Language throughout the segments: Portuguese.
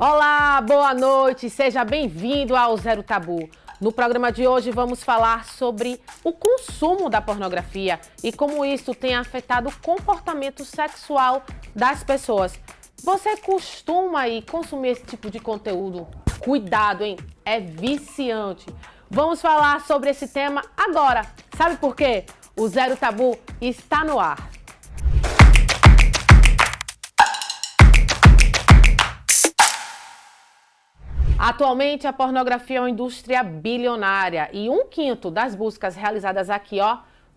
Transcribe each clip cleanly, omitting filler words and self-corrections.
Olá, boa noite, seja bem-vindo ao Zero Tabu. No programa de hoje vamos falar sobre o consumo da pornografia e como isso tem afetado o comportamento sexual das pessoas. Você costuma consumir esse tipo de conteúdo? Cuidado, hein? É viciante. Vamos falar sobre esse tema agora. Sabe por quê? O Zero Tabu está no ar. Atualmente, a pornografia é uma indústria bilionária e 1/5 das buscas realizadas aqui,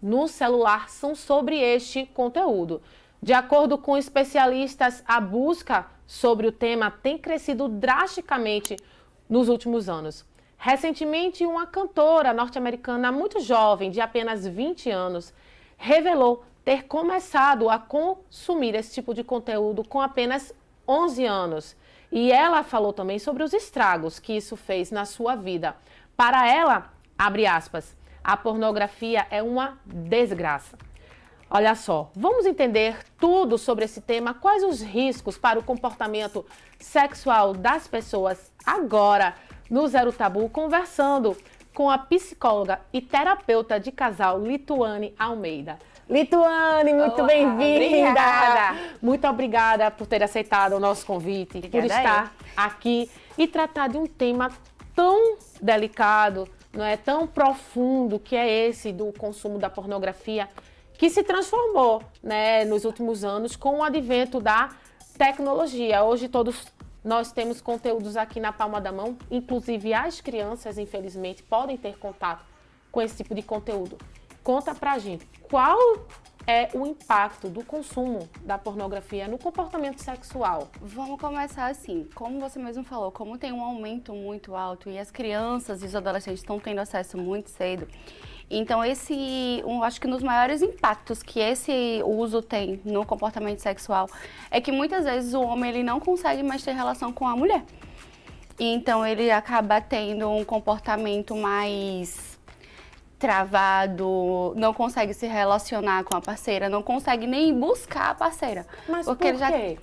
no celular são sobre este conteúdo. De acordo com especialistas, a busca sobre o tema tem crescido drasticamente nos últimos anos. Recentemente, uma cantora norte-americana muito jovem, de apenas 20 anos, revelou ter começado a consumir esse tipo de conteúdo com apenas 11 anos. E ela falou também sobre os estragos que isso fez na sua vida. Para ela, abre aspas, a pornografia é uma desgraça. Olha só, vamos entender tudo sobre esse tema, quais os riscos para o comportamento sexual das pessoas agora no Zero Tabu, conversando com a psicóloga e terapeuta de casal Lituane Almeida. Lituane, muito bem-vinda! Muito obrigada por ter aceitado o nosso convite, por estar aqui e tratar de um tema tão delicado, não é, tão profundo, que é esse do consumo da pornografia, que se transformou, né, nos últimos anos com o advento da tecnologia. Hoje todos nós temos conteúdos aqui na palma da mão, inclusive as crianças, infelizmente, podem ter contato com esse tipo de conteúdo. Conta pra gente, qual é o impacto do consumo da pornografia no comportamento sexual? Vamos começar assim, como você mesmo falou, como tem um aumento muito alto e as crianças e os adolescentes estão tendo acesso muito cedo, então acho que um dos maiores impactos que esse uso tem no comportamento sexual é que muitas vezes o homem ele não consegue mais ter relação com a mulher. Então ele acaba tendo um comportamento mais travado, não consegue se relacionar com a parceira, não consegue nem buscar a parceira. Mas por quê?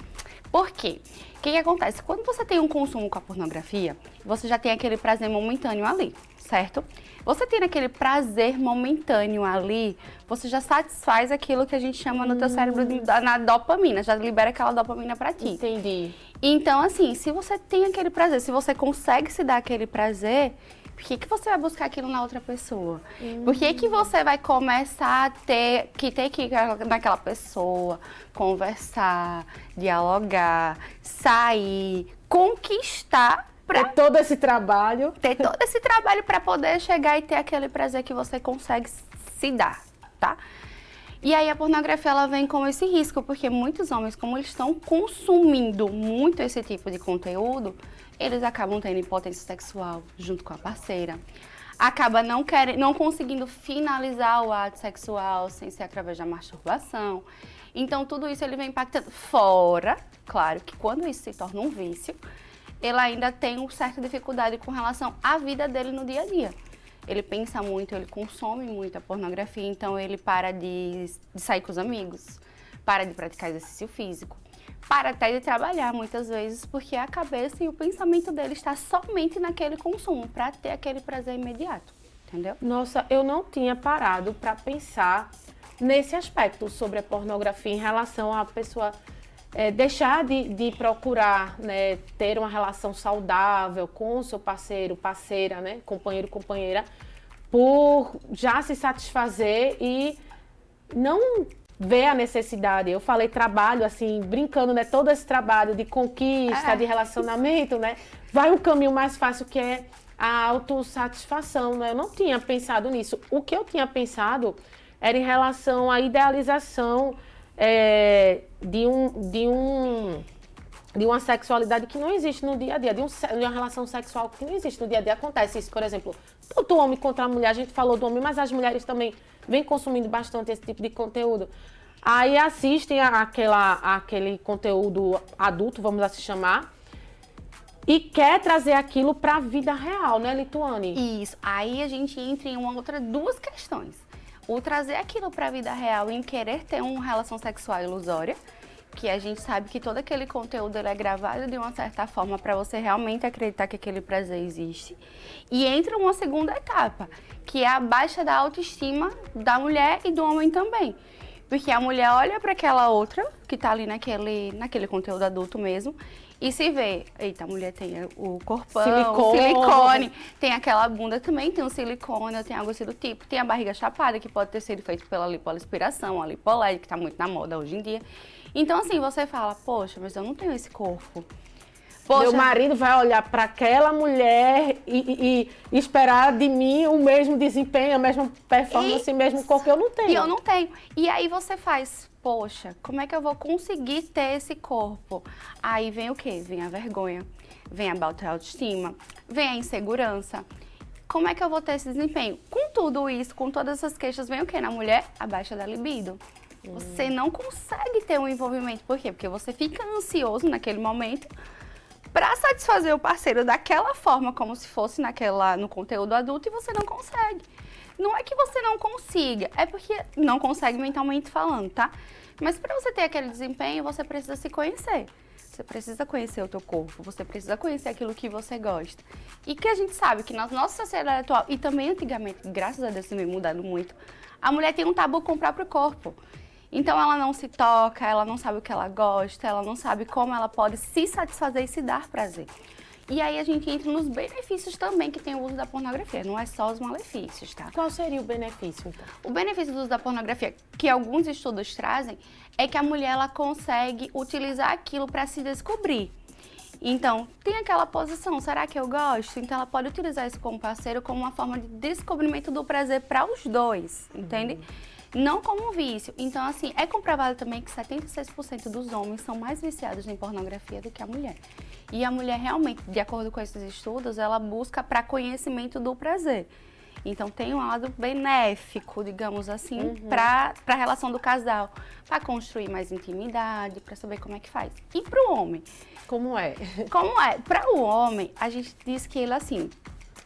Por quê? O que acontece? Quando você tem um consumo com a pornografia, você já tem aquele prazer momentâneo ali, certo? Você tendo aquele prazer momentâneo ali, você já satisfaz aquilo que a gente chama no teu cérebro na dopamina, já libera aquela dopamina pra ti. Entendi. Então, assim, se você tem aquele prazer, se você consegue se dar aquele prazer, por que você vai buscar aquilo na outra pessoa? Por que você vai começar a ter que ir naquela pessoa, conversar, dialogar, sair, conquistar, ter todo esse trabalho para poder chegar e ter aquele prazer que você consegue se dar, tá? E aí a pornografia ela vem com esse risco, porque muitos homens, como eles estão consumindo muito esse tipo de conteúdo, eles acabam tendo impotência sexual junto com a parceira. Acaba não conseguindo finalizar o ato sexual sem ser através da masturbação. Então tudo isso ele vem impactando. Fora, claro, que quando isso se torna um vício, ele ainda tem uma certa dificuldade com relação à vida dele no dia a dia. Ele pensa muito, ele consome muito a pornografia, então ele para de sair com os amigos, para de praticar exercício físico, para até de trabalhar muitas vezes, porque a cabeça e o pensamento dele está somente naquele consumo, para ter aquele prazer imediato, entendeu? Nossa, eu não tinha parado para pensar nesse aspecto sobre a pornografia em relação à pessoa deixar de procurar, né, ter uma relação saudável com o seu parceiro, parceira, né, companheiro, companheira, por já se satisfazer e não ver a necessidade. Eu falei trabalho, assim, brincando, né, todo esse trabalho de conquista, de relacionamento, né, vai um caminho mais fácil que é a autossatisfação, né? Eu não tinha pensado nisso. O que eu tinha pensado era em relação à idealização de uma sexualidade que não existe no dia a dia, de uma relação sexual que não existe no dia a dia. Acontece isso, por exemplo, tanto o homem contra a mulher, a gente falou do homem, mas as mulheres também vêm consumindo bastante esse tipo de conteúdo. Aí assistem aquele conteúdo adulto, vamos assim chamar, e quer trazer aquilo para a vida real, né, Lituane? Isso. Aí a gente entra em duas questões. O trazer aquilo para a vida real em querer ter uma relação sexual ilusória, que a gente sabe que todo aquele conteúdo ele é gravado de uma certa forma para você realmente acreditar que aquele prazer existe. E entra uma segunda etapa, que é a baixa da autoestima da mulher e do homem também. Porque a mulher olha para aquela outra, que está ali naquele conteúdo adulto mesmo, e se vê, eita, a mulher tem o corpão, o silicone, tem aquela bunda também, tem um silicone, tem algo assim do tipo, tem a barriga chapada, que pode ter sido feito pela lipoaspiração, a lipoled, que está muito na moda hoje em dia. Então, assim, você fala, poxa, mas eu não tenho esse corpo. Poxa, meu marido vai olhar para aquela mulher e esperar de mim o mesmo desempenho, a mesma performance, o mesmo corpo que eu não tenho. E eu não tenho. E aí você faz, poxa, como é que eu vou conseguir ter esse corpo? Aí vem o quê? Vem a vergonha, vem a baixa autoestima, vem a insegurança. Como é que eu vou ter esse desempenho? Com tudo isso, com todas essas queixas, vem o quê na mulher? A baixa da libido. Você não consegue ter um envolvimento. Por quê? Porque você fica ansioso naquele momento para satisfazer o parceiro daquela forma, como se fosse no conteúdo adulto, e você não consegue. Não é que você não consiga, é porque não consegue mentalmente falando, tá? Mas para você ter aquele desempenho, você precisa se conhecer. Você precisa conhecer o teu corpo, você precisa conhecer aquilo que você gosta. E que a gente sabe que na nossa sociedade atual, e também antigamente, graças a Deus tem mudado muito, a mulher tem um tabu com o próprio corpo. Então ela não se toca, ela não sabe o que ela gosta, ela não sabe como ela pode se satisfazer e se dar prazer. E aí a gente entra nos benefícios também que tem o uso da pornografia, não é só os malefícios, tá? Qual seria o benefício, então? O benefício do uso da pornografia, que alguns estudos trazem, é que a mulher ela consegue utilizar aquilo para se descobrir. Então, tem aquela posição, será que eu gosto? Então ela pode utilizar isso como parceiro como uma forma de descobrimento do prazer para os dois, entende? Não como um vício. Então, assim, é comprovado também que 76% dos homens são mais viciados em pornografia do que a mulher. E a mulher realmente, de acordo com esses estudos, ela busca para conhecimento do prazer. Então, tem um lado benéfico, digamos assim, para a relação do casal. Para construir mais intimidade, para saber como é que faz. E para o homem? Como é? Como é? Para o homem, a gente diz que ele, assim,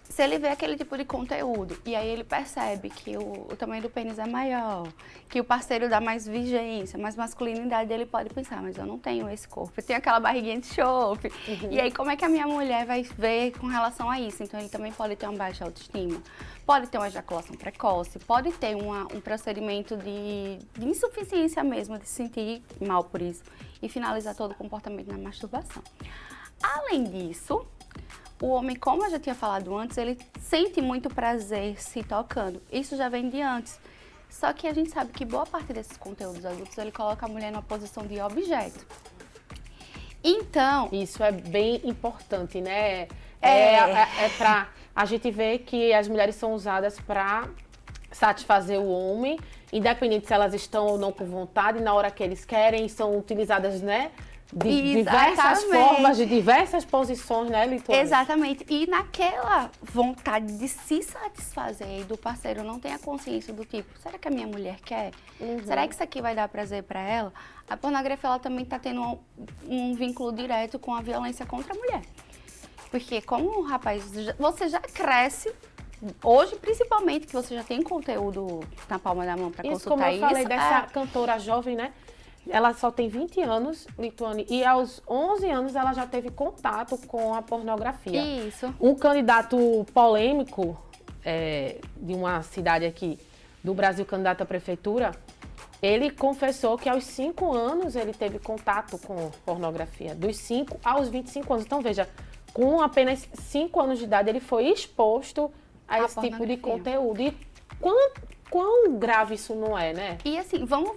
se ele vê aquele tipo de conteúdo e aí ele percebe que o tamanho do pênis é maior, que o parceiro dá mais vigência, mais masculinidade, ele pode pensar, mas eu não tenho esse corpo, eu tenho aquela barriguinha de chope. E aí como é que a minha mulher vai ver com relação a isso? Então ele também pode ter uma baixa autoestima, pode ter uma ejaculação precoce, pode ter um procedimento de insuficiência mesmo, de se sentir mal por isso e finalizar todo o comportamento na masturbação. Além disso, o homem, como eu já tinha falado antes, ele sente muito prazer se tocando. Isso já vem de antes. Só que a gente sabe que boa parte desses conteúdos adultos, ele coloca a mulher numa posição de objeto. Então... Isso é bem importante, né? É pra a gente ver que as mulheres são usadas para satisfazer o homem, independente se elas estão ou não com vontade, na hora que eles querem, são utilizadas, né? De diversas formas, de diversas posições, né, Lituane? Exatamente. E naquela vontade de se satisfazer do parceiro não tem a consciência do tipo, será que a minha mulher quer? Será que isso aqui vai dar prazer para ela? A pornografia ela também está tendo um vínculo direto com a violência contra a mulher. Porque como o rapaz, você já cresce, hoje principalmente, que você já tem conteúdo na palma da mão para consultar isso. Como eu falei dessa cantora jovem, né? Ela só tem 20 anos, Lituane, e aos 11 anos ela já teve contato com a pornografia. Isso. Um candidato polêmico de uma cidade aqui do Brasil, candidato à prefeitura, ele confessou que aos 5 anos ele teve contato com pornografia, dos 5 aos 25 anos. Então, veja, com apenas 5 anos de idade ele foi exposto a esse tipo de conteúdo. E quão grave isso não é, né? E assim, vamos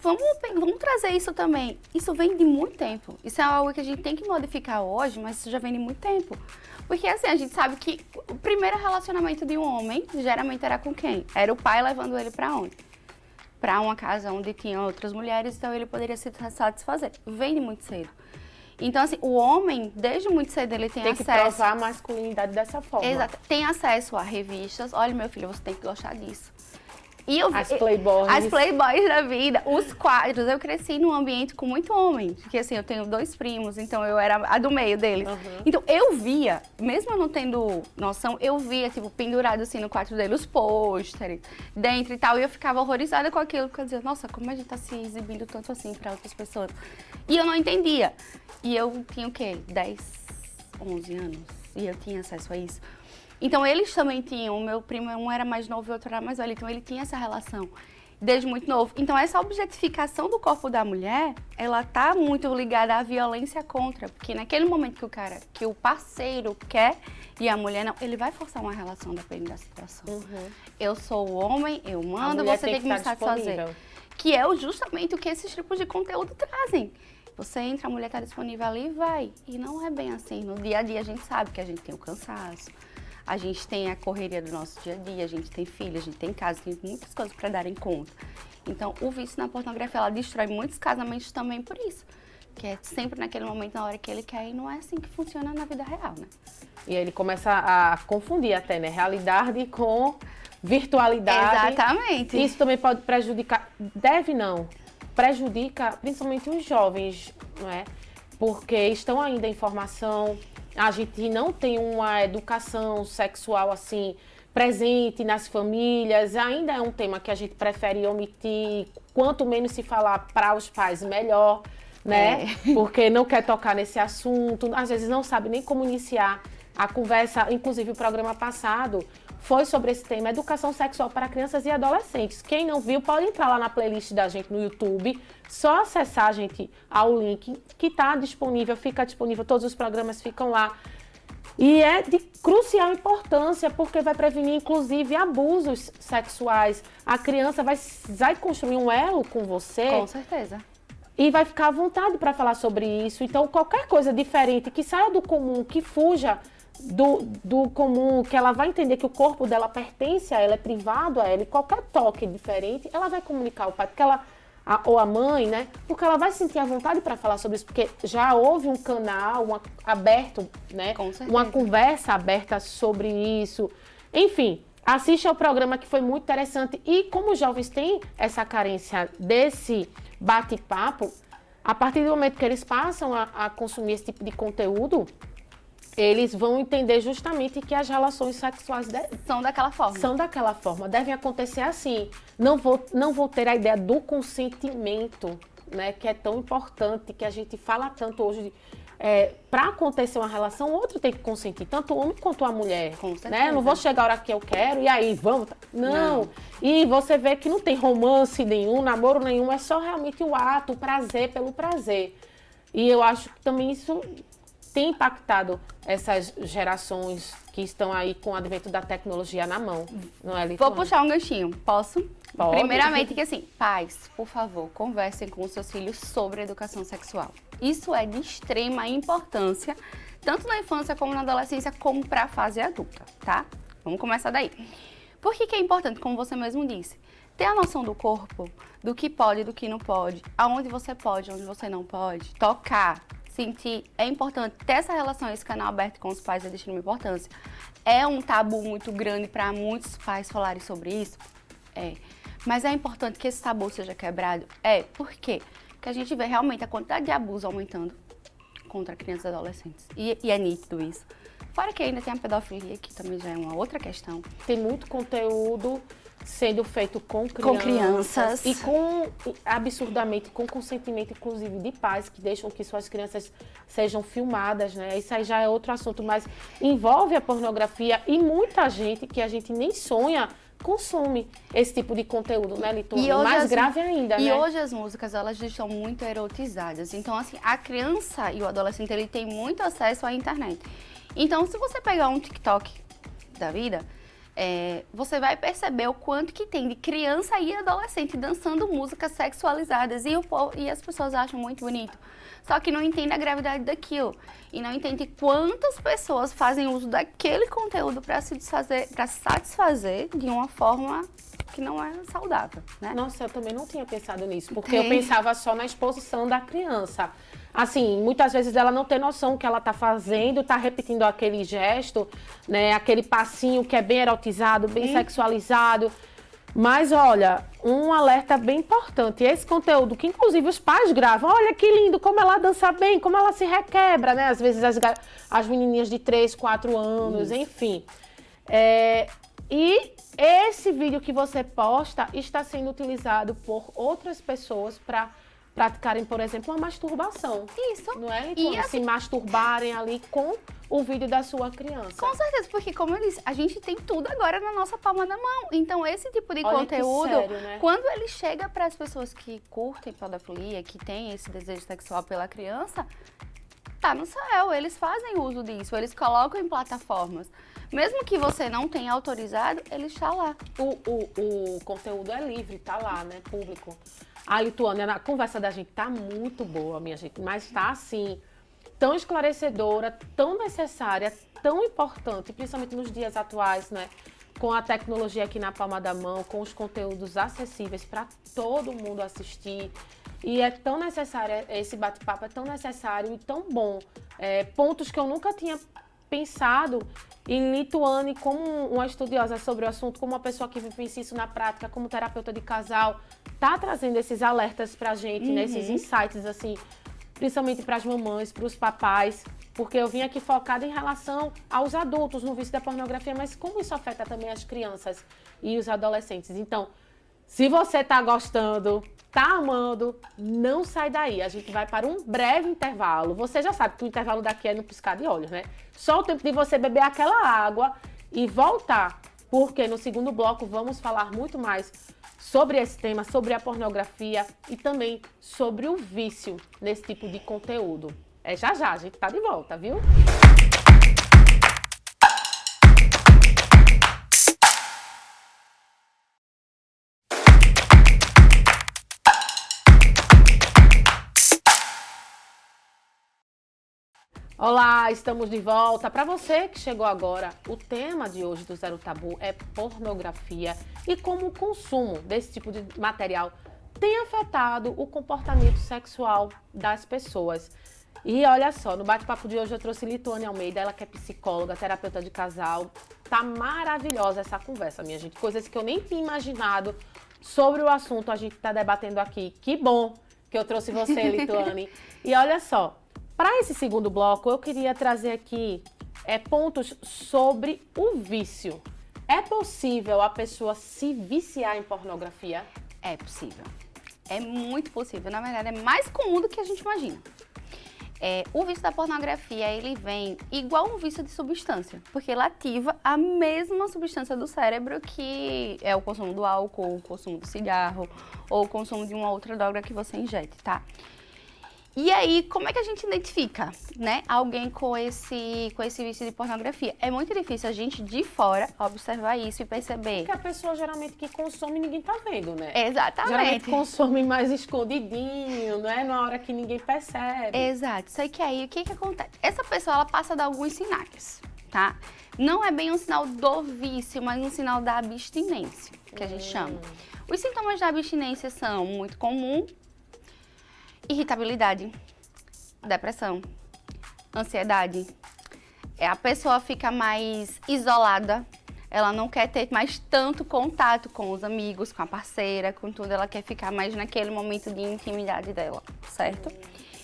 trazer isso também. Isso vem de muito tempo. Isso é algo que a gente tem que modificar hoje, mas isso já vem de muito tempo. Porque assim, a gente sabe que o primeiro relacionamento de um homem, geralmente era com quem? Era o pai levando ele pra onde? Pra uma casa onde tinha outras mulheres, então ele poderia se satisfazer. Vem de muito cedo. Então, assim, o homem, desde muito cedo, ele tem acesso... Tem que provar a masculinidade dessa forma. Exato. Tem acesso a revistas. Olha, meu filho, você tem que gostar disso. E eu, as playboys. As playboys da vida, os quadros. Eu cresci num ambiente com muito homem. Porque assim, eu tenho 2 primos, então eu era a do meio deles. Então eu via, mesmo eu não tendo noção, eu via, tipo, pendurado assim no quarto dele, os pôsteres, dentro e tal. E eu ficava horrorizada com aquilo, porque eu dizia, nossa, como a gente tá se exibindo tanto assim pra outras pessoas. E eu não entendia. E eu tinha o quê? 10, 11 anos. E eu tinha acesso a isso. Então, eles também tinham, o meu primo, um era mais novo e o outro era mais velho, então ele tinha essa relação desde muito novo. Então, essa objetificação do corpo da mulher, ela tá muito ligada à violência contra, porque naquele momento que o parceiro quer e a mulher não, ele vai forçar uma relação dependendo da situação. Eu sou o homem, eu mando, você tem que me satisfazer. Que é justamente o que esses tipos de conteúdo trazem. Você entra, a mulher está disponível ali e vai. E não é bem assim. No dia a dia a gente sabe que a gente tem o cansaço, a gente tem a correria do nosso dia a dia, a gente tem filho, a gente tem casa, tem muitas coisas para dar em conta. Então, o vício na pornografia, ela destrói muitos casamentos também por isso. Que é sempre naquele momento, na hora que ele quer, e não é assim que funciona na vida real, né? E aí ele começa a confundir até, né? Realidade com virtualidade. Exatamente. Isso também pode prejudicar, prejudica principalmente os jovens, não é? Porque estão ainda em formação, a gente não tem uma educação sexual assim presente nas famílias, ainda é um tema que a gente prefere omitir, quanto menos se falar para os pais, melhor, né? Porque não quer tocar nesse assunto, às vezes não sabe nem como iniciar a conversa. Inclusive o programa passado foi sobre esse tema, educação sexual para crianças e adolescentes. Quem não viu, pode entrar lá na playlist da gente no YouTube, só acessar, gente, ao link que está disponível, fica disponível, todos os programas ficam lá. E é de crucial importância, porque vai prevenir, inclusive, abusos sexuais. A criança vai construir um elo com você. Com certeza. E vai ficar à vontade para falar sobre isso. Então, qualquer coisa diferente, que saia do comum, que fuja do comum, que ela vai entender que o corpo dela pertence a ela, é privado a ela, e qualquer toque diferente, ela vai comunicar ao pai, porque ou a mãe, né? Porque ela vai sentir a vontade para falar sobre isso, porque já houve um canal aberto, né? Uma conversa aberta sobre isso. Enfim, assiste ao programa, que foi muito interessante. E como os jovens têm essa carência desse bate-papo, a partir do momento que eles passam a consumir esse tipo de conteúdo, eles vão entender justamente que as relações sexuais são daquela forma. São daquela forma, devem acontecer assim. Não vou ter a ideia do consentimento, né, que é tão importante, que a gente fala tanto hoje. Para acontecer uma relação, o outro tem que consentir, tanto o homem quanto a mulher. Com certeza. Né? Não vou chegar a hora que eu quero e aí vamos. Não. E você vê que não tem romance nenhum, namoro nenhum, é só realmente o ato, o prazer pelo prazer. E eu acho que também isso tem impactado essas gerações que estão aí com o advento da tecnologia na mão, não é, Lituane? Vou puxar um ganchinho, posso? Pode. Primeiramente que assim, pais, por favor, conversem com os seus filhos sobre educação sexual. Isso é de extrema importância, tanto na infância como na adolescência, como para a fase adulta, tá? Vamos começar daí. Por que é importante, como você mesmo disse? Ter a noção do corpo, do que pode, do que não pode, aonde você pode, onde você não pode, tocar, sentir, é importante ter essa relação, esse canal aberto com os pais é de extrema importância. É um tabu muito grande para muitos pais falarem sobre isso? É. Mas é importante que esse tabu seja quebrado? É. Por quê? Porque a gente vê realmente a quantidade de abuso aumentando contra crianças e adolescentes. E é nítido isso. Fora que ainda tem a pedofilia, que também já é uma outra questão. Tem muito conteúdo sendo feito com crianças. E absurdamente, com consentimento, inclusive, de pais que deixam que suas crianças sejam filmadas, né? Isso aí já é outro assunto, mas envolve a pornografia e muita gente que a gente nem sonha consome esse tipo de conteúdo, né, Lituane? Mais grave ainda, né? E hoje as músicas, elas estão muito erotizadas. Então, assim, a criança e o adolescente, ele tem muito acesso à internet. Então, se você pegar um TikTok da vida, você vai perceber o quanto que tem de criança e adolescente dançando músicas sexualizadas e as pessoas acham muito bonito. Só que não entendem a gravidade daquilo e não entendem quantas pessoas fazem uso daquele conteúdo para se satisfazer de uma forma que não é saudável, né? Nossa, eu também não tinha pensado nisso, porque eu pensava só na exposição da criança. Assim, muitas vezes ela não tem noção do que ela está fazendo, está repetindo aquele gesto, né? Aquele passinho que é bem erotizado, bem sexualizado. Mas olha, um alerta bem importante, esse conteúdo que inclusive os pais gravam, olha que lindo, como ela dança bem, como ela se requebra, né? Às vezes as menininhas de 3, 4 anos, enfim. E esse vídeo que você posta está sendo utilizado por outras pessoas para praticarem, por exemplo, uma masturbação. Isso. Não é? Então, assim, se masturbarem ali com o vídeo da sua criança. Com certeza, porque como eu disse, a gente tem tudo agora na nossa palma da mão. Então, esse tipo de Olha conteúdo, que sério, né? quando ele chega para as pessoas que curtem pedofilia, que têm esse desejo sexual pela criança, tá no céu. Eles fazem uso disso, eles colocam em plataformas. Mesmo que você não tenha autorizado, ele está lá. O conteúdo é livre, tá lá, né? Público. A Lituânia, a conversa da gente tá muito boa, minha gente, mas tá assim, tão esclarecedora, tão necessária, tão importante, principalmente nos dias atuais, né? Com a tecnologia aqui na palma da mão, com os conteúdos acessíveis para todo mundo assistir. E é tão necessário, esse bate-papo é tão necessário e tão bom. Pontos que eu nunca tinha pensado em Lituane como uma estudiosa sobre o assunto, como uma pessoa que vivencia isso na prática, como terapeuta de casal, tá trazendo esses alertas pra gente, né? Esses insights, assim, principalmente para as mamães, para os papais, porque eu vim aqui focada em relação aos adultos no vício da pornografia, mas como isso afeta também as crianças e os adolescentes. Então, se você tá gostando, tá amando, não sai daí. A gente vai para um breve intervalo. Você já sabe que o intervalo daqui é no piscar de olhos, né? Só o tempo de você beber aquela água e voltar, porque no segundo bloco vamos falar muito mais sobre esse tema, sobre a pornografia e também sobre o vício nesse tipo de conteúdo. Já já, a gente tá de volta, viu? Olá, estamos de volta. Para você que chegou agora, o tema de hoje do Zero Tabu é pornografia e como o consumo desse tipo de material tem afetado o comportamento sexual das pessoas. E olha só, no bate-papo de hoje eu trouxe Lituane Almeida, ela que é psicóloga, terapeuta de casal. Tá maravilhosa essa conversa, minha gente. Coisas que eu nem tinha imaginado sobre o assunto a gente tá debatendo aqui. Que bom que eu trouxe você, Lituane. E olha só, para esse segundo bloco, eu queria trazer aqui pontos sobre o vício. É possível a pessoa se viciar em pornografia? É possível. É muito possível. Na verdade, é mais comum do que a gente imagina. O vício da pornografia, ele vem igual um vício de substância, porque ele ativa a mesma substância do cérebro que é o consumo do álcool, o consumo do cigarro ou o consumo de uma outra droga que você ingere, tá? E aí, como é que a gente identifica, né, alguém com esse vício de pornografia? É muito difícil a gente de fora observar isso e perceber. Porque a pessoa geralmente que consome ninguém tá vendo, né? Exatamente. Geralmente consome mais escondidinho, né? Na hora que ninguém percebe. Exato. Só que aí, o que acontece? Essa pessoa, ela passa a dar alguns sinais, tá? Não é bem um sinal do vício, mas um sinal da abstinência, que a gente chama. Os sintomas da abstinência são muito comuns. Irritabilidade, depressão, ansiedade. A pessoa fica mais isolada, ela não quer ter mais tanto contato com os amigos, com a parceira, com tudo. Ela quer ficar mais naquele momento de intimidade dela, certo?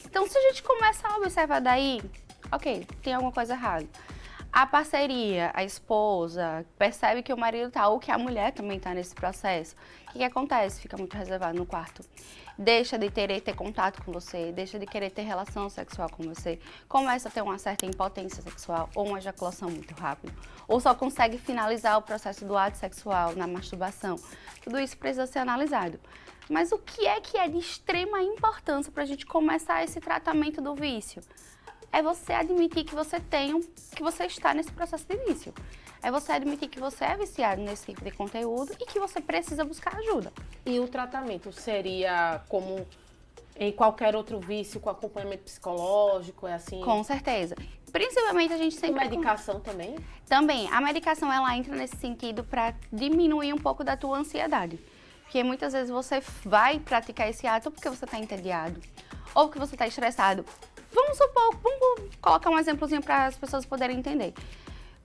Então, se a gente começa a observar daí, ok, tem alguma coisa errada. A parceria, a esposa, percebe que o marido tá, ou que a mulher também tá nesse processo. O que acontece? Fica muito reservado no quarto. Deixa de querer ter contato com você, deixa de querer ter relação sexual com você, começa a ter uma certa impotência sexual ou uma ejaculação muito rápida, ou só consegue finalizar o processo do ato sexual na masturbação. Tudo isso precisa ser analisado. Mas o que é de extrema importância para a gente começar esse tratamento do vício? É você admitir que você está nesse processo de vício. É você admitir que você é viciado nesse tipo de conteúdo e que você precisa buscar ajuda. E o tratamento seria como em qualquer outro vício, com acompanhamento psicológico, é assim? Com certeza. Principalmente a gente sempre... Com medicação também? Também. A medicação, ela entra nesse sentido para diminuir um pouco da tua ansiedade. Porque muitas vezes você vai praticar esse ato porque você está entediado ou porque você está estressado. Vamos colocar um exemplozinho para as pessoas poderem entender.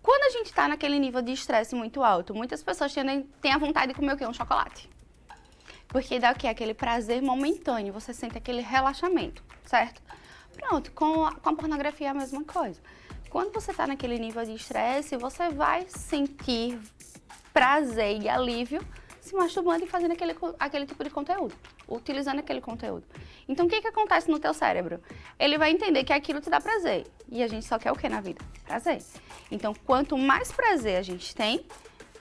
Quando a gente tá naquele nível de estresse muito alto, muitas pessoas têm a vontade de comer o quê? Um chocolate. Porque dá o quê? Aquele prazer momentâneo, você sente aquele relaxamento, certo? Pronto, com a pornografia é a mesma coisa. Quando você tá naquele nível de estresse, você vai sentir prazer e alívio se masturbando e fazendo aquele tipo de conteúdo, utilizando aquele conteúdo. Então, o que acontece no teu cérebro? Ele vai entender que aquilo te dá prazer. E a gente só quer o quê na vida? Prazer. Então, quanto mais prazer a gente tem,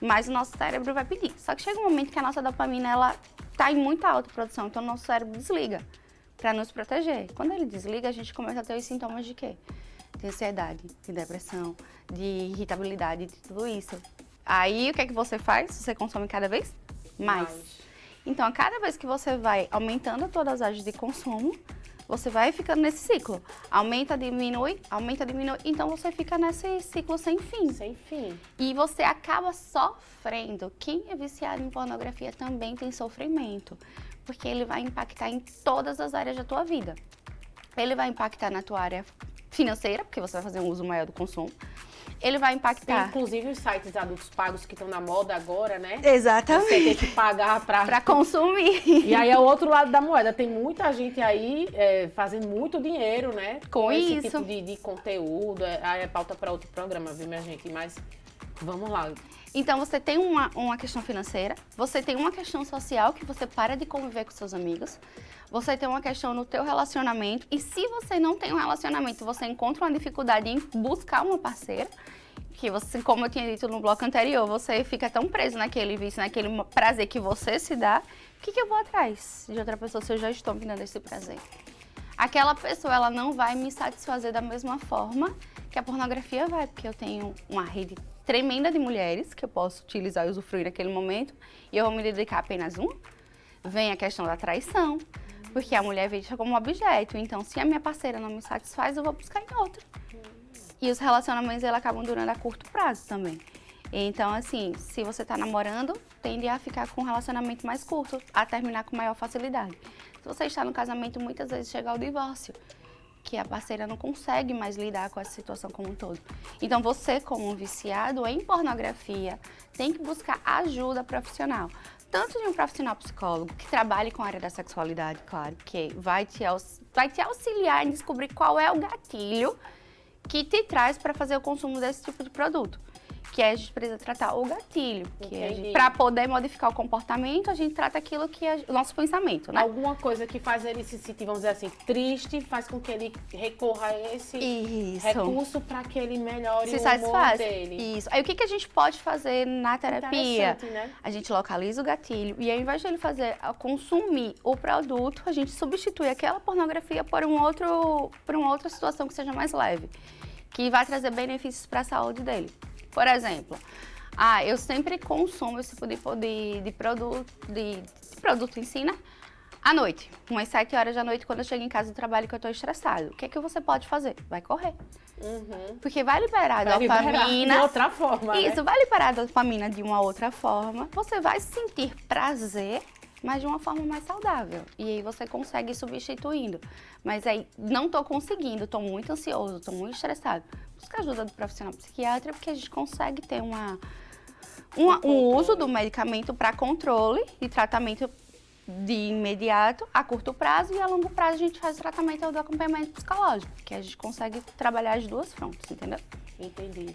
mais o nosso cérebro vai pedir. Só que chega um momento que a nossa dopamina, ela tá em muita alta produção, então o nosso cérebro desliga para nos proteger. Quando ele desliga, a gente começa a ter os sintomas de quê? De ansiedade, de depressão, de irritabilidade, de tudo isso. Aí, o que é que você faz? Você consome cada vez mais. Então, a cada vez que você vai aumentando todas as áreas de consumo, você vai ficando nesse ciclo. Aumenta, diminui, então você fica nesse ciclo sem fim. Sem fim. E você acaba sofrendo. Quem é viciado em pornografia também tem sofrimento, porque ele vai impactar em todas as áreas da tua vida. Ele vai impactar na tua área financeira, porque você vai fazer um uso maior do consumo. Ele vai impactar... Tem, inclusive, os sites adultos pagos que estão na moda agora, né? Exatamente. Você tem que pagar para consumir. E aí é o outro lado da moeda. Tem muita gente aí fazendo muito dinheiro, né? Com esse isso. tipo de conteúdo. Aí é pauta para outro programa, viu, minha gente? Mas vamos lá. Então, você tem uma questão financeira, você tem uma questão social, que você para de conviver com seus amigos, você tem uma questão no teu relacionamento, e se você não tem um relacionamento, você encontra uma dificuldade em buscar uma parceira, que você, como eu tinha dito no bloco anterior, você fica tão preso naquele vício, naquele prazer que você se dá, por que eu vou atrás de outra pessoa se eu já estou me dando esse prazer? Aquela pessoa, ela não vai me satisfazer da mesma forma que a pornografia vai, porque eu tenho uma rede tremenda de mulheres que eu posso utilizar e usufruir naquele momento, e eu vou me dedicar a apenas uma. Vem a questão da traição, porque a mulher é vista como um objeto, então se a minha parceira não me satisfaz, eu vou buscar em outra. E os relacionamentos, eles acabam durando a curto prazo também. Então, assim, se você tá namorando, tende a ficar com um relacionamento mais curto, a terminar com maior facilidade. Se você está no casamento, muitas vezes chega ao divórcio, que a parceira não consegue mais lidar com essa situação como um todo. Então, você, como um viciado em pornografia, tem que buscar ajuda profissional. Tanto de um profissional psicólogo, que trabalhe com a área da sexualidade, claro, que vai te auxiliar em descobrir qual é o gatilho que te traz para fazer o consumo desse tipo de produto. Que a gente precisa tratar o gatilho, que para poder modificar o comportamento, a gente trata aquilo que é o nosso pensamento, né? Alguma coisa que faz ele se sentir, vamos dizer assim, triste, faz com que ele recorra a esse recurso para que ele melhore o humor dele. Isso. Aí o que a gente pode fazer na terapia? Né? A gente localiza o gatilho e ao invés de ele consumir o produto, a gente substitui aquela pornografia por uma outra situação que seja mais leve, que vai trazer benefícios para a saúde dele. Por exemplo, eu sempre consumo esse tipo de produto em si, né? À noite, umas 7 horas da noite, quando eu chego em casa do trabalho que eu estou estressado. O que é que você pode fazer? Vai correr. Porque vai liberar a dopamina. De outra forma, Isso, né? Vai liberar a dopamina de uma outra forma. Você vai sentir prazer, mas de uma forma mais saudável. E aí você consegue ir substituindo. Mas aí, não tô conseguindo, tô muito ansioso, tô muito estressado. Busca ajuda do profissional psiquiatra, porque a gente consegue ter um uso do medicamento para controle e tratamento de imediato, a curto prazo, e a longo prazo a gente faz o tratamento do acompanhamento psicológico, que a gente consegue trabalhar as duas frontes, entendeu? Entendi.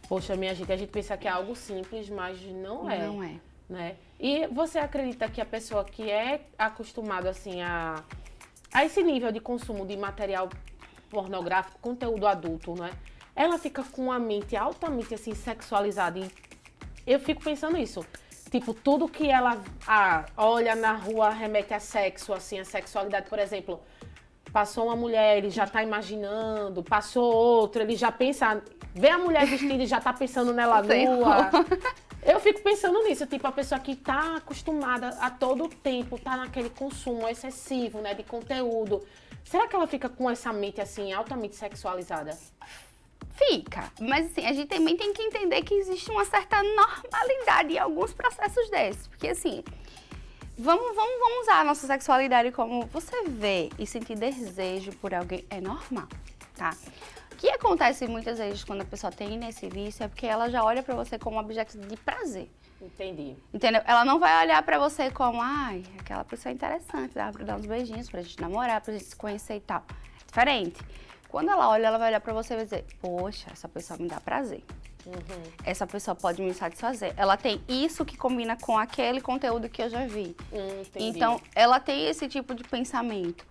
Poxa, minha gente, a gente pensa que é algo simples, mas não é. Não é. Né? E você acredita que a pessoa que é acostumada assim a esse nível de consumo de material pornográfico, conteúdo adulto, né? Ela fica com a mente altamente assim sexualizada, e eu fico pensando isso. Tipo, tudo que ela olha na rua remete a sexo, assim, a sexualidade. Por exemplo, passou uma mulher, ele já tá imaginando, passou outra, ele já pensa, vê a mulher vestida e já tá pensando nela nua. Eu fico pensando nisso, tipo, a pessoa que tá acostumada a todo tempo, tá naquele consumo excessivo, né, de conteúdo. Será que ela fica com essa mente, assim, altamente sexualizada? Fica, mas assim, a gente também tem que entender que existe uma certa normalidade em alguns processos desses. Porque assim, vamos usar a nossa sexualidade como você vê e sentir desejo por alguém é normal, tá? que acontece muitas vezes quando a pessoa tem nesse vício é porque ela já olha pra você como objeto de prazer. Entendi. Entendeu? Ela não vai olhar pra você como, ai, aquela pessoa é interessante, dá pra dar uns beijinhos, pra gente namorar, pra gente se conhecer e tal. É diferente. Quando ela olha, ela vai olhar pra você e vai dizer, poxa, essa pessoa me dá prazer. Essa pessoa pode me satisfazer. Ela tem isso que combina com aquele conteúdo que eu já vi. Entendi. Então, ela tem esse tipo de pensamento.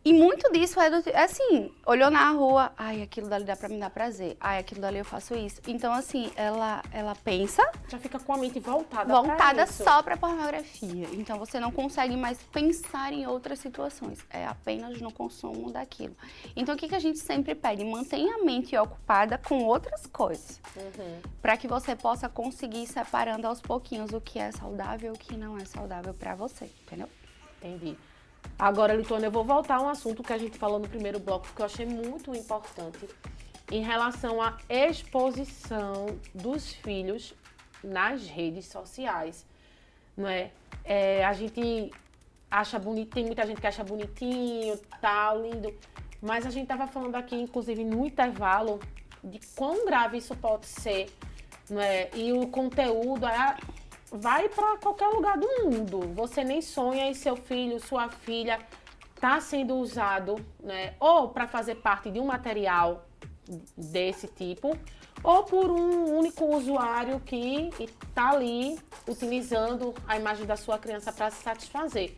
E muito disso é assim, olhou na rua, ai, aquilo dali dá pra me dar prazer, ai, aquilo dali eu faço isso. Então, assim, ela pensa... Já fica com a mente voltada pra isso. só pra pornografia. Então, você não consegue mais pensar em outras situações. É apenas no consumo daquilo. Então, o que a gente sempre pede? Mantenha a mente ocupada com outras coisas. Pra que você possa conseguir ir separando aos pouquinhos o que é saudável e o que não é saudável pra você, entendeu? Entendi. Agora, Litônia, eu vou voltar a um assunto que a gente falou no primeiro bloco, que eu achei muito importante, em relação à exposição dos filhos nas redes sociais, não é? A gente acha bonito, tem muita gente que acha bonitinho, tal, lindo, mas a gente estava falando aqui, inclusive, no intervalo, de quão grave isso pode ser, não é? E o conteúdo vai para qualquer lugar do mundo. Você nem sonha e seu filho, sua filha está sendo usado, né? Ou para fazer parte de um material desse tipo, ou por um único usuário que está ali utilizando a imagem da sua criança para se satisfazer.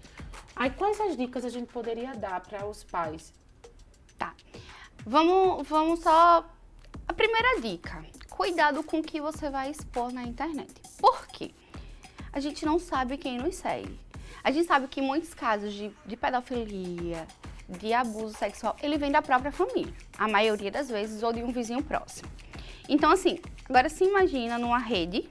Aí, quais as dicas a gente poderia dar para os pais? Tá. Vamos só... A primeira dica. Cuidado com o que você vai expor na internet. Por quê? A gente não sabe quem nos segue. A gente sabe que em muitos casos de pedofilia, de abuso sexual, ele vem da própria família. A maioria das vezes, ou de um vizinho próximo. Então, assim, agora se imagina numa rede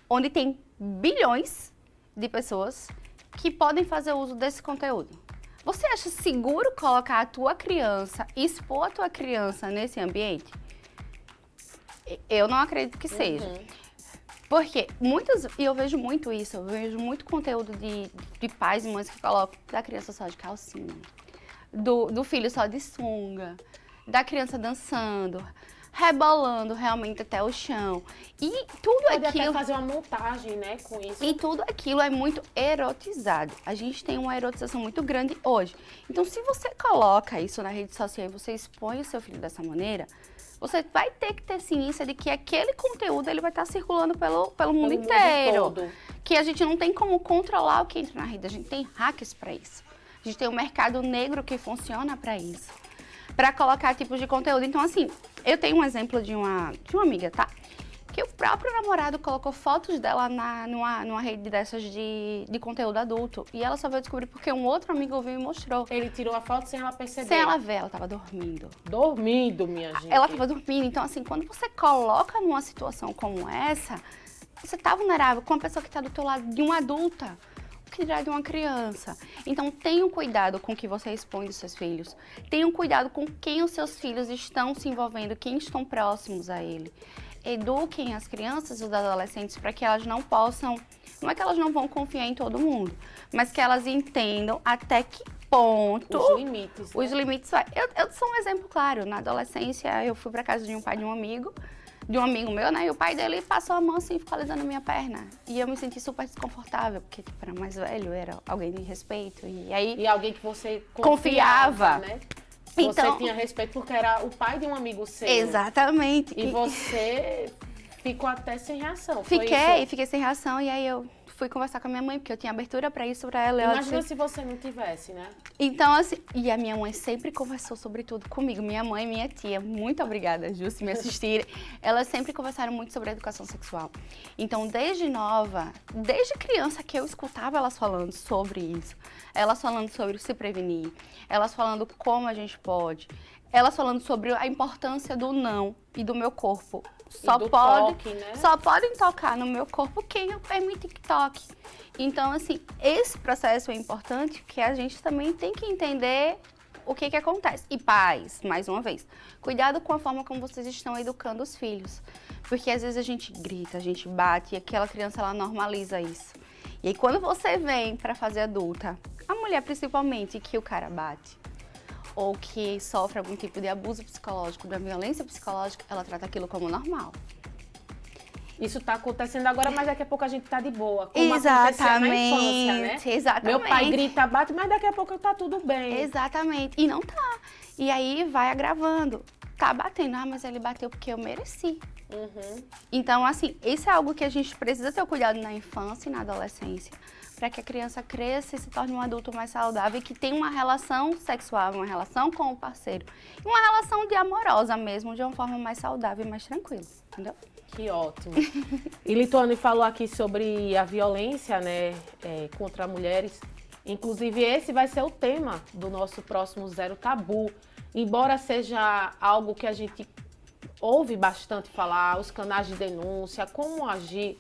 onde tem bilhões de pessoas que podem fazer uso desse conteúdo. Você acha seguro colocar a tua criança, expor a tua criança nesse ambiente? Eu não acredito que seja. Porque e eu vejo muito isso, eu vejo muito conteúdo de pais e mães que colocam da criança só de calcinha, do filho só de sunga, da criança dançando, rebolando realmente até o chão. E tudo Pode aquilo... até fazer uma montagem, né, com isso. E tudo aquilo é muito erotizado. A gente tem uma erotização muito grande hoje. Então, se você coloca isso na rede social e você expõe o seu filho dessa maneira... Você vai ter que ter ciência de que aquele conteúdo ele vai estar circulando pelo mundo inteiro. Todo. Que a gente não tem como controlar o que entra na rede. A gente tem hackers para isso. A gente tem um mercado negro que funciona para isso. Para colocar tipos de conteúdo. Então, assim, eu tenho um exemplo de uma amiga, tá? Que o próprio namorado colocou fotos dela numa rede dessas de conteúdo adulto. E ela só veio descobrir porque um outro amigo viu e mostrou. Ele tirou a foto sem ela perceber. Sem ela ver, ela tava dormindo. Dormindo, minha gente. Ela tava dormindo. Então, assim, quando você coloca numa situação como essa, você tá vulnerável com uma pessoa que tá do teu lado, de uma adulta. O que dirá de uma criança? Então, tenham cuidado com o que você expõe dos seus filhos. Tenham cuidado com quem os seus filhos estão se envolvendo, quem estão próximos a ele. Eduquem as crianças e os adolescentes para que elas não possam, não é que elas não vão confiar em todo mundo, mas que elas entendam até que ponto... Os limites. Os limites. Eu sou um exemplo claro. Na adolescência, eu fui para casa de um pai de um amigo meu, né? E o pai dele passou a mão assim, ficou alisando a minha perna. E eu me senti super desconfortável, porque tipo, era mais velho, era alguém de respeito. E alguém que você confiava, né? Então, você tinha respeito porque era o pai de um amigo seu. Exatamente. E você ficou até sem reação. Fiquei sem reação e aí eu fui conversar com a minha mãe, porque eu tinha abertura pra isso, pra ela. Imagina se você não tivesse, né? Então, assim, e a minha mãe sempre conversou sobre tudo comigo. Minha mãe e minha tia, muito obrigada, Ju, se me assistirem. Elas sempre conversaram muito sobre a educação sexual. Então, desde nova, desde criança que eu escutava elas falando sobre isso. Elas falando sobre se prevenir, elas falando como a gente pode, elas falando sobre a importância do não e do meu corpo. Só podem tocar no meu corpo quem eu permito que toque. Então, assim, esse processo é importante porque a gente também tem que entender o que acontece. E pais, mais uma vez, cuidado com a forma como vocês estão educando os filhos. Porque às vezes a gente grita, a gente bate e aquela criança, ela normaliza isso. E aí, quando você vem pra fase adulta, a mulher principalmente, que o cara bate, ou que sofre algum tipo de abuso psicológico, da violência psicológica, ela trata aquilo como normal. Isso está acontecendo agora, mas daqui a pouco a gente está de boa. Como acontecia na infância, né? Exatamente. Meu pai grita, bate, mas daqui a pouco tá tudo bem. Exatamente. E não tá. E aí vai agravando. Tá batendo. Ah, mas ele bateu porque eu mereci. Então, assim, isso é algo que a gente precisa ter cuidado na infância e na adolescência, para que a criança cresça e se torne um adulto mais saudável e que tenha uma relação sexual, uma relação com o parceiro. Uma relação de amorosa mesmo, de uma forma mais saudável e mais tranquila, entendeu? Que ótimo. E Lituane falou aqui sobre a violência, né, contra mulheres. Inclusive, esse vai ser o tema do nosso próximo Zero Tabu. Embora seja algo que a gente ouve bastante falar, os canais de denúncia, como agir,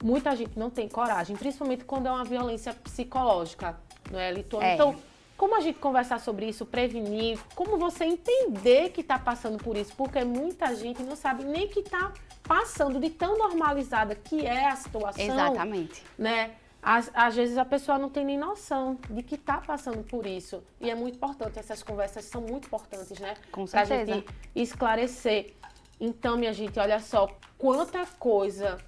muita gente não tem coragem, principalmente quando é uma violência psicológica, não é, Lituane? Então, como a gente conversar sobre isso, prevenir, como você entender que está passando por isso, porque muita gente não sabe nem que está passando, de tão normalizada que é a situação. Exatamente. Né? Às vezes a pessoa não tem nem noção de que está passando por isso. E é muito importante, essas conversas são muito importantes, né? Com certeza. Pra gente esclarecer. Então, minha gente, olha só, quanta coisa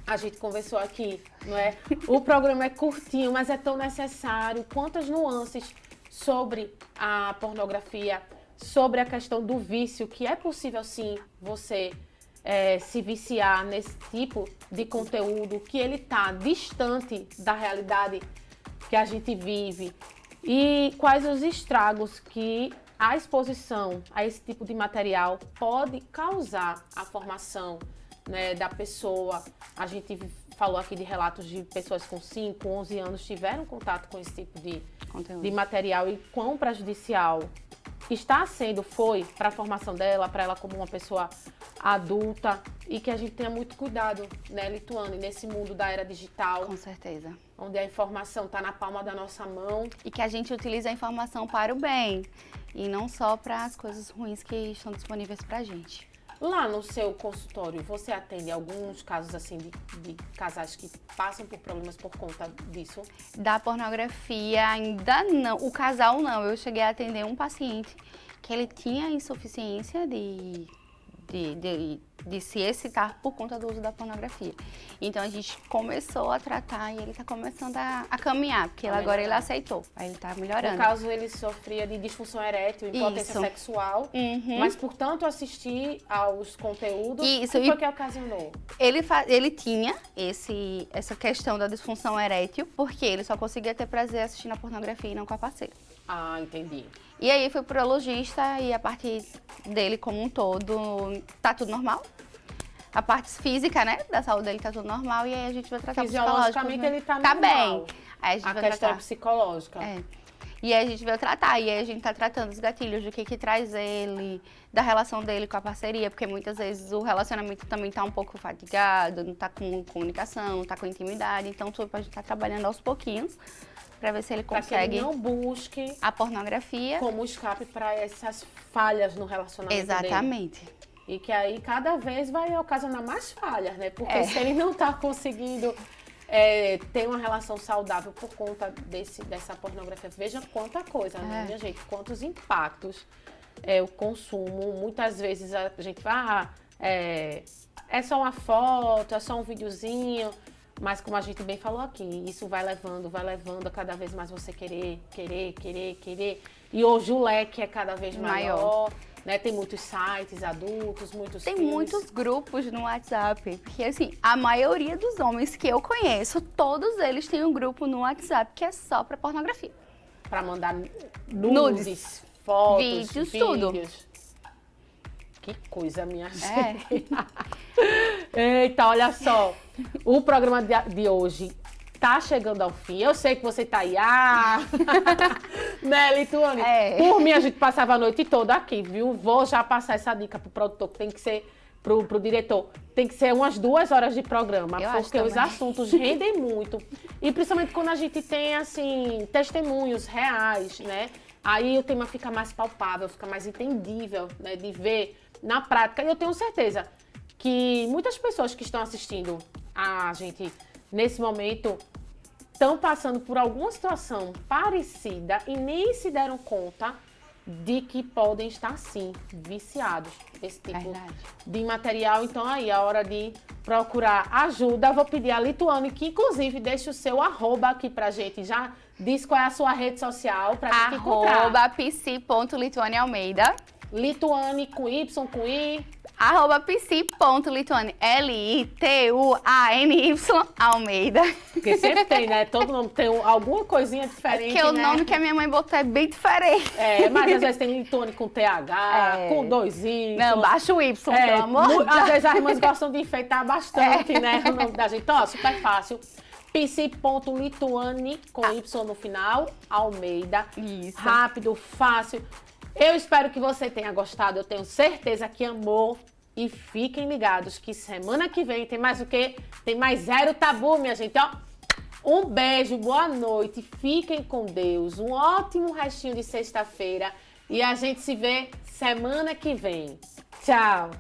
a gente conversou aqui, não é? O programa é curtinho, mas é tão necessário. Quantas nuances sobre a pornografia, sobre a questão do vício, que é possível, sim, você se viciar nesse tipo de conteúdo, que ele está distante da realidade que a gente vive. E quais os estragos que a exposição a esse tipo de material pode causar à formação, né, da pessoa. A gente falou aqui de relatos de pessoas com 5, 11 anos tiveram contato com esse tipo de material e quão prejudicial foi para a formação dela, para ela como uma pessoa adulta, e que a gente tenha muito cuidado, né, Lituane, nesse mundo da era digital. Com certeza. Onde a informação está na palma da nossa mão. E que a gente utilize a informação para o bem e não só para as coisas ruins que estão disponíveis para a gente. Lá no seu consultório, você atende alguns casos assim de casais que passam por problemas por conta disso? Da pornografia ainda não. O casal não. Eu cheguei a atender um paciente que ele tinha insuficiência de se excitar por conta do uso da pornografia. Então a gente começou a tratar e ele está começando a caminhar, porque agora ele aceitou, aí ele está melhorando. No caso, ele sofria de disfunção erétil, impotência sexual, mas por tanto assistir aos conteúdos, o que foi que ocasionou? Ele tinha essa questão da disfunção erétil, porque ele só conseguia ter prazer assistindo a pornografia e não com a parceira. Ah, entendi. E aí foi pro urologista e a parte dele como um todo, tá tudo normal. A parte física, né, da saúde dele tá tudo normal e aí a gente vai tratar fisiologicamente ele tá normal. Tá bem. Aí a questão é psicológica. E aí a gente veio tratar, e aí a gente tá tratando os gatilhos, do que traz ele, da relação dele com a parceria, porque muitas vezes o relacionamento também tá um pouco fatigado, não tá com comunicação, não tá com intimidade, então a gente tá trabalhando aos pouquinhos para ver se ele consegue. Pra que ele não busque a pornografia como escape para essas falhas no relacionamento Exatamente. dele. E que aí cada vez vai ocasionar mais falhas, né? Porque se ele não tá conseguindo ter uma relação saudável por conta dessa pornografia, veja quanta coisa, né, minha gente? Quantos impactos o consumo. Muitas vezes a gente fala, é só uma foto, é só um videozinho. Mas como a gente bem falou aqui, isso vai levando a cada vez mais você querer. E hoje o leque é cada vez maior. Né? Tem muitos sites adultos, Tem muitos grupos no WhatsApp. Porque assim, a maioria dos homens que eu conheço, todos eles têm um grupo no WhatsApp que é só pra pornografia. Pra mandar nudes, fotos, vídeos, tudo. Que coisa, minha gente. Eita, olha só. O programa de hoje tá chegando ao fim. Eu sei que você tá aí. Né, Lituane? Por mim, a gente passava a noite toda aqui, viu? Vou já passar essa dica pro produtor, que tem que ser, pro diretor. Tem que ser umas 2 horas de programa, porque os assuntos rendem muito. E principalmente quando a gente tem, assim, testemunhos reais, né? Aí o tema fica mais palpável, fica mais entendível, né? De ver na prática. E eu tenho certeza que muitas pessoas que estão assistindo a gente nesse momento estão passando por alguma situação parecida e nem se deram conta de que podem estar, sim, viciados desse tipo Verdade. de material. Então, aí, a hora de procurar ajuda. Eu vou pedir a Lituane, que inclusive deixa o seu arroba aqui pra gente. Já diz qual é a sua rede social pra gente encontrar. @psi.lituanealmeida. Lituane com Y, com I. @psi.lituane, Lituany Almeida. Porque sempre tem, né? Todo nome tem alguma coisinha diferente, Porque o né? nome que a minha mãe botou é bem diferente. É, mas às vezes tem Lituane com TH, com 2 I. Não, baixa o Y, pelo amor de Deus. Às vezes as mães gostam de enfeitar bastante, né? O nome da gente. Então, ó, super fácil. psi.lituane, com Y no final, Almeida. Isso. Rápido, fácil. Eu espero que você tenha gostado. Eu tenho certeza que amou. E fiquem ligados que semana que vem tem mais o quê? Tem mais Zero Tabu, minha gente. Ó, um beijo, boa noite. Fiquem com Deus. Um ótimo restinho de sexta-feira. E a gente se vê semana que vem. Tchau.